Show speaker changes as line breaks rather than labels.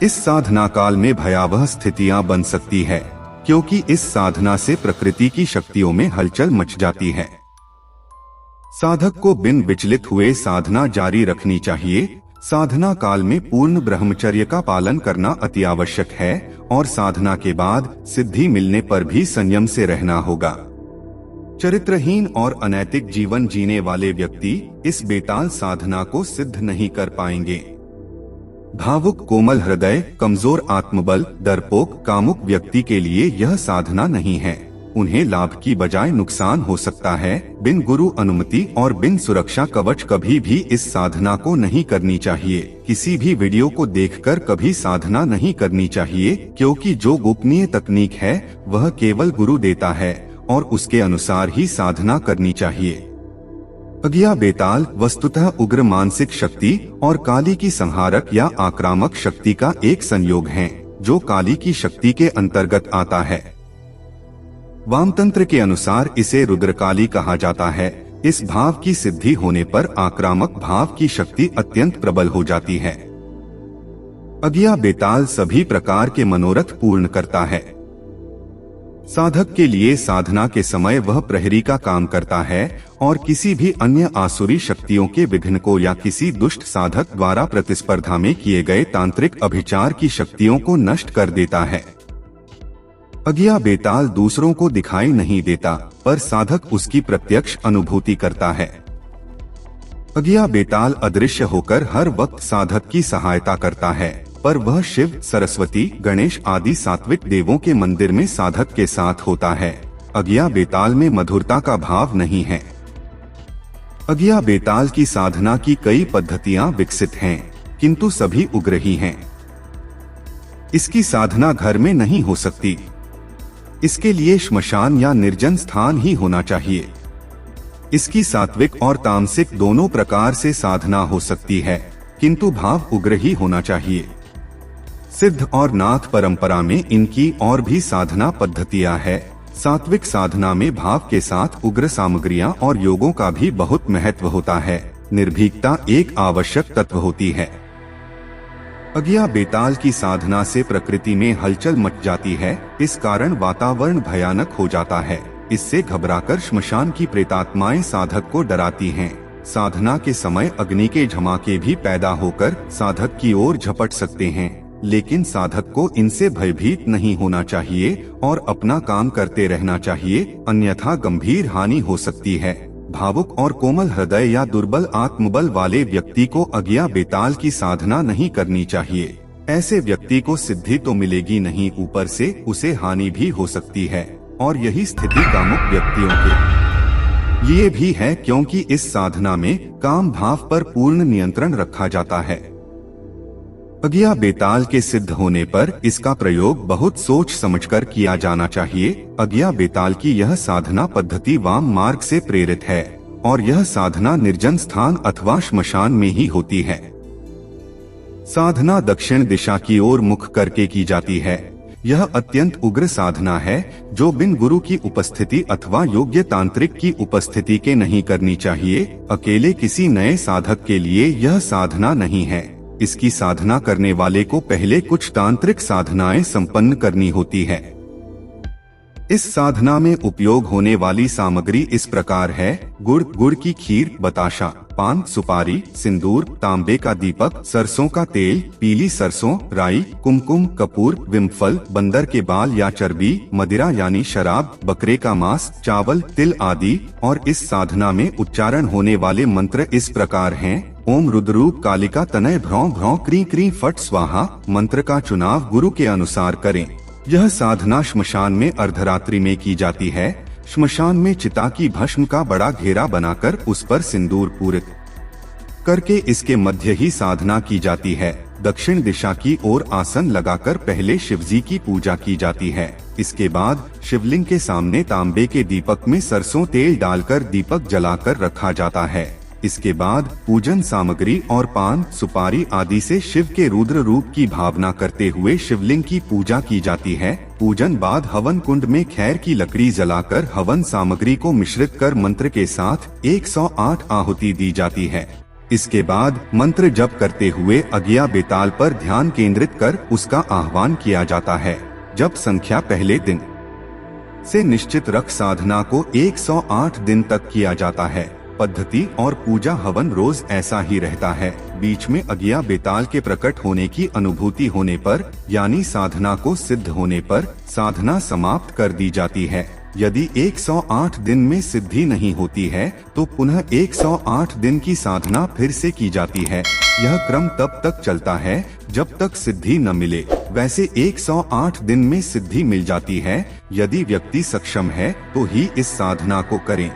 इस साधना काल में भयावह स्थितियां बन सकती है, क्योंकि इस साधना से प्रकृति की शक्तियों में हलचल मच जाती है। साधक को बिन विचलित हुए साधना जारी रखनी चाहिए। साधना काल में पूर्ण ब्रह्मचर्य का पालन करना अति आवश्यक है और साधना के बाद सिद्धि मिलने पर भी संयम से रहना होगा। चरित्रहीन और अनैतिक जीवन जीने वाले व्यक्ति इस बेताल साधना को सिद्ध नहीं कर पाएंगे। भावुक, कोमल हृदय, कमजोर आत्मबल, डरपोक, कामुक व्यक्ति के लिए यह साधना नहीं है। उन्हें लाभ की बजाय नुकसान हो सकता है। बिन गुरु अनुमति और बिन सुरक्षा कवच कभी भी इस साधना को नहीं करनी चाहिए। किसी भी वीडियो को देखकर कभी साधना नहीं करनी चाहिए, क्योंकि जो गोपनीय तकनीक है वह केवल गुरु देता है और उसके अनुसार ही साधना करनी चाहिए। अज्ञा बेताल वस्तुतः उग्र मानसिक शक्ति और काली की संहारक या आक्रामक शक्ति का एक संयोग है, जो काली की शक्ति के अंतर्गत आता है। वामतंत्र के अनुसार इसे रुद्रकाली कहा जाता है। इस भाव की सिद्धि होने पर आक्रामक भाव की शक्ति अत्यंत प्रबल हो जाती है। अज्ञा बेताल सभी प्रकार के मनोरथ पूर्ण करता है। साधक के लिए साधना के समय वह प्रहरी का काम करता है और किसी भी अन्य आसुरी शक्तियों के विघ्न को या किसी दुष्ट साधक द्वारा प्रतिस्पर्धा में किए गए तांत्रिक अभिचार की शक्तियों को नष्ट कर देता है। अज्ञा बेताल दूसरों को दिखाई नहीं देता, पर साधक उसकी प्रत्यक्ष अनुभूति करता है। अज्ञा बेताल अदृश्य होकर हर वक्त साधक की सहायता करता है, पर वह शिव, सरस्वती, गणेश आदि सात्विक देवों के मंदिर में साधक के साथ होता है। अज्ञा बेताल में मधुरता का भाव नहीं है। अज्ञा बेताल की साधना की कई पद्धतियां विकसित हैं, किंतु सभी उग्र ही हैं। इसकी साधना घर में नहीं हो सकती। इसके लिए श्मशान या निर्जन स्थान ही होना चाहिए। इसकी सात्विक और तामसिक दोनों प्रकार से साधना हो सकती है, किंतु भाव उग्र ही होना चाहिए। सिद्ध और नाथ परंपरा में इनकी और भी साधना पद्धतियां है। सात्विक साधना में भाव के साथ उग्र सामग्रियां और योगों का भी बहुत महत्व होता है। निर्भीकता एक आवश्यक तत्व होती है। अज्ञा बेताल की साधना से प्रकृति में हलचल मच जाती है। इस कारण वातावरण भयानक हो जाता है। इससे घबराकर श्मशान की प्रेतात्माएं साधक को डराती हैं। साधना के समय अग्नि के झमाके भी पैदा होकर साधक की ओर झपट सकते हैं, लेकिन साधक को इनसे भयभीत नहीं होना चाहिए और अपना काम करते रहना चाहिए, अन्यथा गंभीर हानि हो सकती है। भावुक और कोमल हृदय या दुर्बल आत्मबल वाले व्यक्ति को अज्ञा बेताल की साधना नहीं करनी चाहिए। ऐसे व्यक्ति को सिद्धि तो मिलेगी नहीं, ऊपर से उसे हानि भी हो सकती है, और यही स्थिति कामुक व्यक्तियों के लिए भी है, क्योंकि इस साधना में काम भाव पर पूर्ण नियंत्रण रखा जाता है। अज्ञा बेताल के सिद्ध होने पर इसका प्रयोग बहुत सोच समझकर किया जाना चाहिए। अज्ञा बेताल की यह साधना पद्धति वाम मार्ग से प्रेरित है और यह साधना निर्जन स्थान अथवा श्मशान में ही होती है। साधना दक्षिण दिशा की ओर मुख करके की जाती है। यह अत्यंत उग्र साधना है, जो बिन गुरु की उपस्थिति अथवा योग्य तांत्रिक की उपस्थिति के नहीं करनी चाहिए। अकेले किसी नए साधक के लिए यह साधना नहीं है। इसकी साधना करने वाले को पहले कुछ तांत्रिक साधनाएं संपन्न करनी होती है। इस साधना में उपयोग होने वाली सामग्री इस प्रकार है: गुड़ की खीर, बताशा, पान, सुपारी, सिंदूर, तांबे का दीपक, सरसों का तेल, पीली सरसों, राई, कुमकुम, कपूर, विमफल, बंदर के बाल या चर्बी, मदिरा यानी शराब, बकरे का मांस, चावल, तिल आदि। और इस साधना में उच्चारण होने वाले मंत्र इस प्रकार हैं: ओम रुद्रूप कालिका तनय भ्रौं भ्रौं क्री क्री फट स्वाहा। मंत्र का चुनाव गुरु के अनुसार करें। यह साधना श्मशान में अर्धरात्रि में की जाती है। श्मशान में चिता की भस्म का बड़ा घेरा बनाकर उस पर सिंदूर पूरित करके इसके मध्य ही साधना की जाती है। दक्षिण दिशा की ओर आसन लगाकर पहले शिवजी की पूजा की जाती है। इसके बाद शिवलिंग के सामने तांबे के दीपक में सरसों तेल डालकर दीपक जलाकर रखा जाता है। इसके बाद पूजन सामग्री और पान, सुपारी आदि से शिव के रुद्र रूप की भावना करते हुए शिवलिंग की पूजा की जाती है। पूजन बाद हवन कुंड में खैर की लकड़ी जलाकर हवन सामग्री को मिश्रित कर मंत्र के साथ 108 आहुति दी जाती है। इसके बाद मंत्र जप करते हुए अगिया बेताल पर ध्यान केंद्रित कर उसका आह्वान किया जाता है। जप संख्या पहले दिन से निश्चित रख साधना को 108 दिन तक किया जाता है। पद्धति और पूजा हवन रोज ऐसा ही रहता है। बीच में अगिया बेताल के प्रकट होने की अनुभूति होने पर यानी साधना को सिद्ध होने पर साधना समाप्त कर दी जाती है। यदि 108 दिन में सिद्धि नहीं होती है तो पुनः 108 दिन की साधना फिर से की जाती है। यह क्रम तब तक चलता है जब तक सिद्धि न मिले। वैसे 108 दिन में सिद्धि मिल जाती है। यदि व्यक्ति सक्षम है तो ही इस साधना को करें।